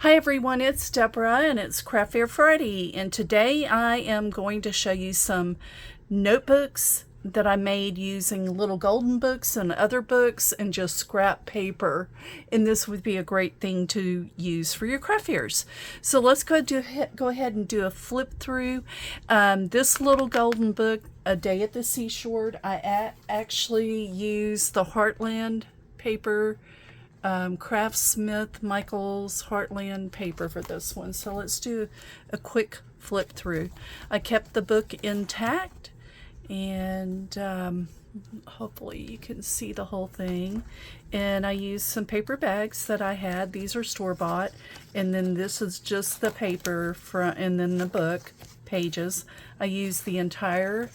Hi everyone, it's Deborah and it's Craft Fair Friday, and today I am going to show you some notebooks that I made using little golden books and other books and just scrap paper, and this would be a great thing to use for your craft fairs. So let's go ahead and do a flip through. This little golden book, A Day at the Seashore, I actually used the Heartland paper, Craftsmith Michael's Heartland paper for this one. So let's do a quick flip through. I kept the book intact, and hopefully you can see the whole thing. And I used some paper bags that I had. These are store-bought, and then this is just the paper front, and then the book pages. I used the entire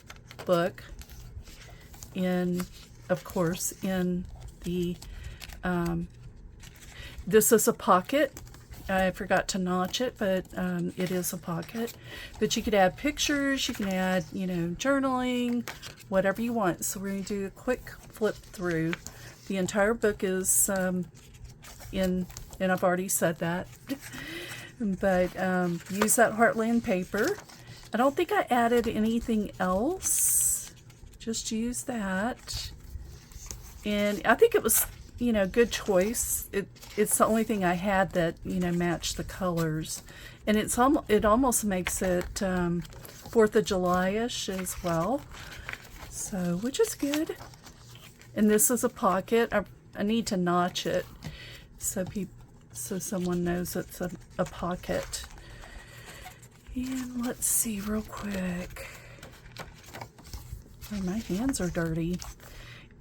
book in, of course, in the this is a pocket. I forgot to notch it, but it is a pocket. But you could add pictures, you can add, journaling, whatever you want. So we're going to do a quick flip through. The entire book is and I've already said that, but use that Heartland paper. I don't think I added anything else, just use that. And I think it was, good choice. It's the only thing I had that, matched the colors. And it almost makes it 4th of July-ish as well. So, which is good. And this is a pocket. I need to notch it so someone knows it's a pocket. And let's see real quick. Oh, my hands are dirty.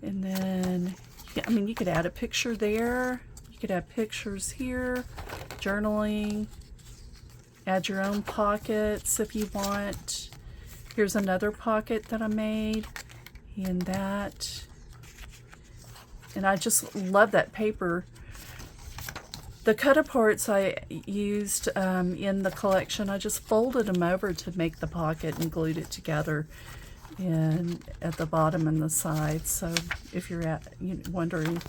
And then you could add a picture there. You could add pictures here, journaling, add your own pockets if you want. Here's another pocket that I made, and that. And I just love that paper. The cut-aparts I used in the collection, I just folded them over to make the pocket and glued it together. And at the bottom and the sides, so if you're wondering.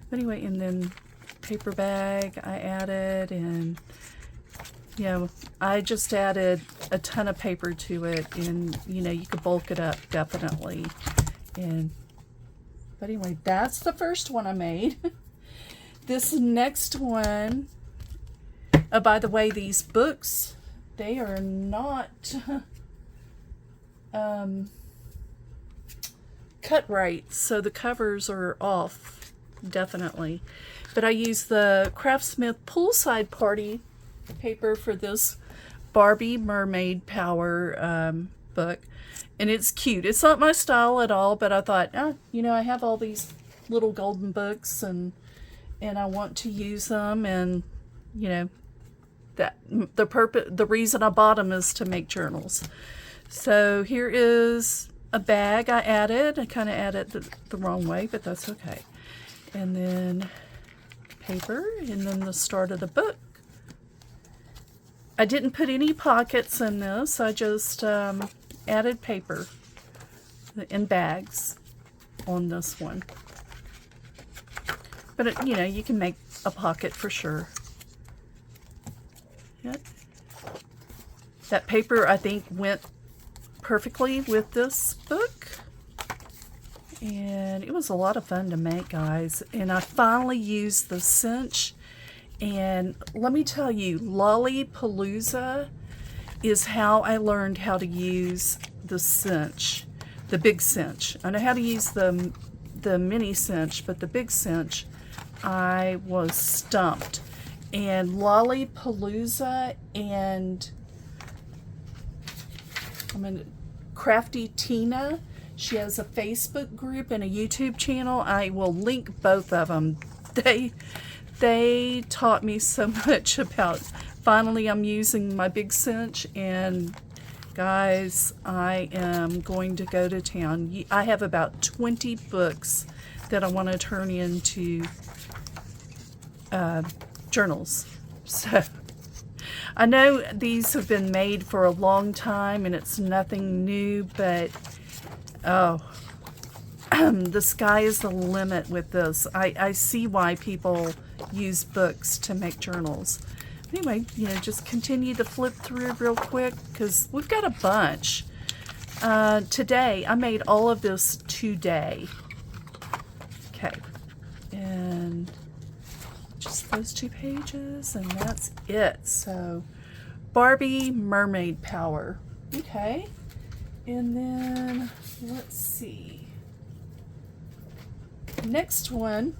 But anyway, and then paper bag I added, and I just added a ton of paper to it, and you could bulk it up definitely. But anyway, that's the first one I made. This next one, by the way, these books, they are not cut right, so the covers are off, definitely. But I used the Craftsmith Poolside Party paper for this Barbie Mermaid Power book, and it's cute. It's not my style at all, but I thought, I have all these little golden books, and I want to use them, and that the reason I bought them is to make journals. So here is a bag I added. I kind of added the wrong way, but that's okay. And then paper, and then the start of the book. I didn't put any pockets in this. I just added paper in bags on this one. But you can make a pocket for sure. Yep. That paper, I think, went perfectly with this book, and it was a lot of fun to make, guys. And I finally used the Cinch, and let me tell you, Palooza is how I learned how to use the Cinch, the big Cinch. I know how to use the mini Cinch, but the big Cinch, I was stumped. And Palooza and Crafty Tina, she has a Facebook group and a YouTube channel. I will link both of them. They taught me so much about, finally I'm using my big Cinch, and guys, I am going to go to town. I have about 20 books that I want to turn into journals. So I know these have been made for a long time and it's nothing new, but the sky is the limit with this. I see why people use books to make journals. anyway, you know, just continue to flip through real quick because we've got a bunch. Today, I made all of this today. Okay, and just those 2 pages, and that's it. So, Barbie Mermaid Power. Okay, and then let's see. Next one.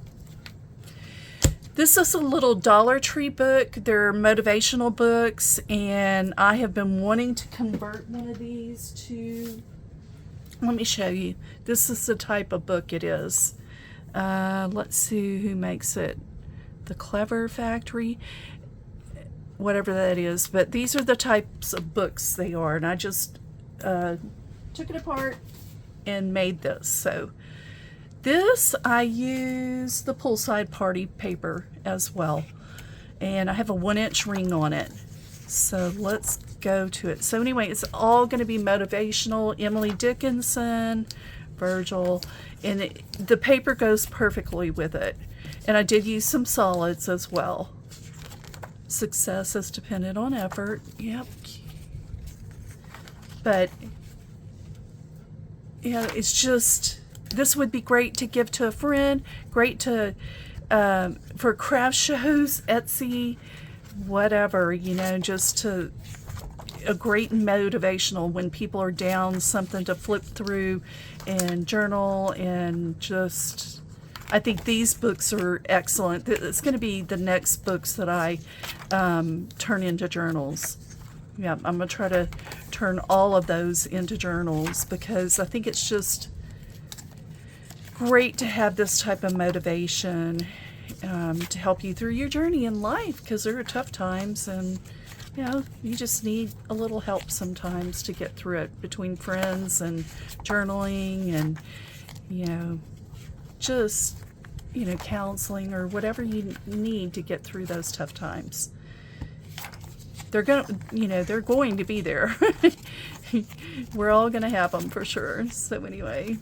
This is a little Dollar Tree book. They're motivational books, and I have been wanting to convert one of these to, let me show you. This is the type of book it is. Let's see who makes it. The Clever Factory, whatever that is. But these are the types of books they are, and I just took it apart and made this. So this, I use the poolside party paper as well, and I have a 1-inch ring on it. So let's go to it. So anyway, it's all going to be motivational. Emily Dickinson, Virgil, and the paper goes perfectly with it. And I did use some solids as well. Success is dependent on effort. Yep. But yeah, it's just, this would be great to give to a friend, great to for craft shows, Etsy, whatever, you know, just to a great motivational when people are down, something to flip through and journal, and just, I think these books are excellent. It's going to be the next books that I turn into journals. Yeah, I'm going to try to turn all of those into journals because I think it's just great to have this type of motivation to help you through your journey in life, because there are tough times, and you know, you just need a little help sometimes to get through it, between friends and journaling and, you know, just, you know, counseling or whatever you need to get through those tough times. They're going to be there. We're all going to have them for sure. So anyway,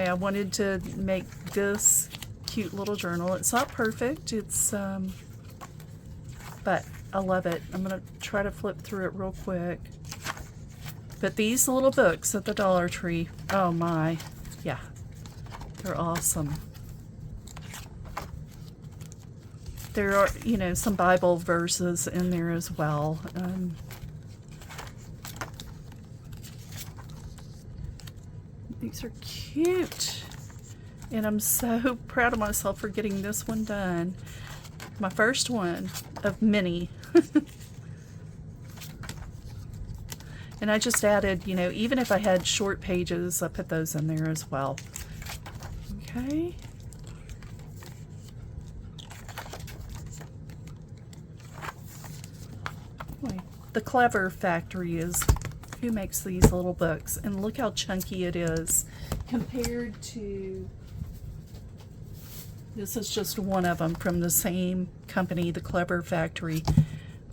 I wanted to make this cute little journal. It's not perfect. It's, but I love it. I'm going to try to flip through it real quick. But these little books at the Dollar Tree, oh my, yeah, they're awesome. There are, you know, some Bible verses in there as well. These are cute. And I'm so proud of myself for getting this one done. My first one of many. And I just added, you know, even if I had short pages, I put those in there as well. Okay. The Clever Factory is who makes these little books, and look how chunky it is compared to, this is just one of them from the same company, the Clever Factory.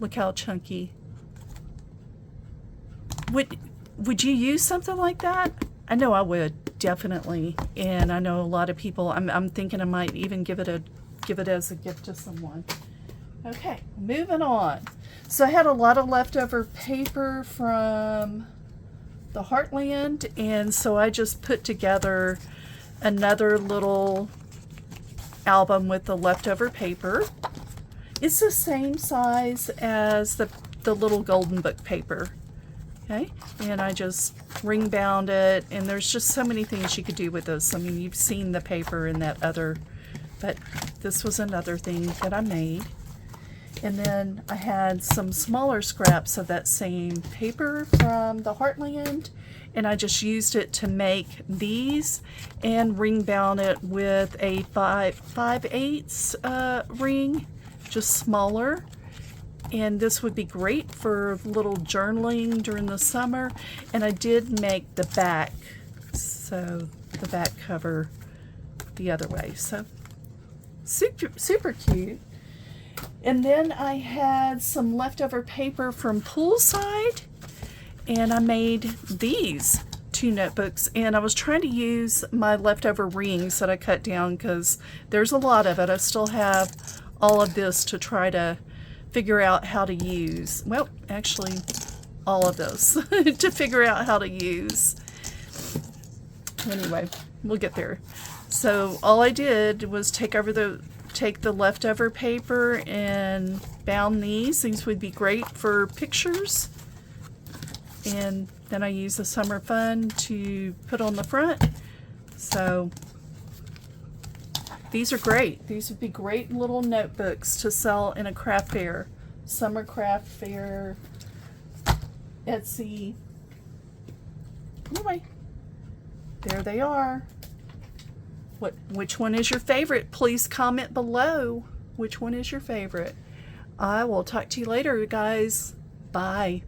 Look how chunky. Would you use something like that? I know I would, definitely, and I know a lot of people. I'm thinking I might even give it as a gift to someone. Okay, moving on. So I had a lot of leftover paper from the Heartland, and so I just put together another little album with the leftover paper. It's the same size as the little golden book paper. Okay, and I just ring bound it, and there's just so many things you could do with this. I mean, you've seen the paper in that other, but this was another thing that I made. And then I had some smaller scraps of that same paper from the Heartland, and I just used it to make these and ring bound it with a 5/8 ring, just smaller. And this would be great for little journaling during the summer. And I did make the back, so the back cover the other way. So super cute. And then I had some leftover paper from Poolside, and I made these 2 notebooks, and I was trying to use my leftover rings that I cut down because there's a lot of it. I still have all of this to try to figure out how to use. Well, actually, all of those to figure out how to use. Anyway, we'll get there. So all I did was take the leftover paper and bound these. These would be great for pictures. And then I use the Summer Fun to put on the front. So these are great. These would be great little notebooks to sell in a craft fair. Summer craft fair, Etsy. Anyway, there they are. Which one is your favorite? Please comment below. Which one is your favorite? I will talk to you later, guys. Bye.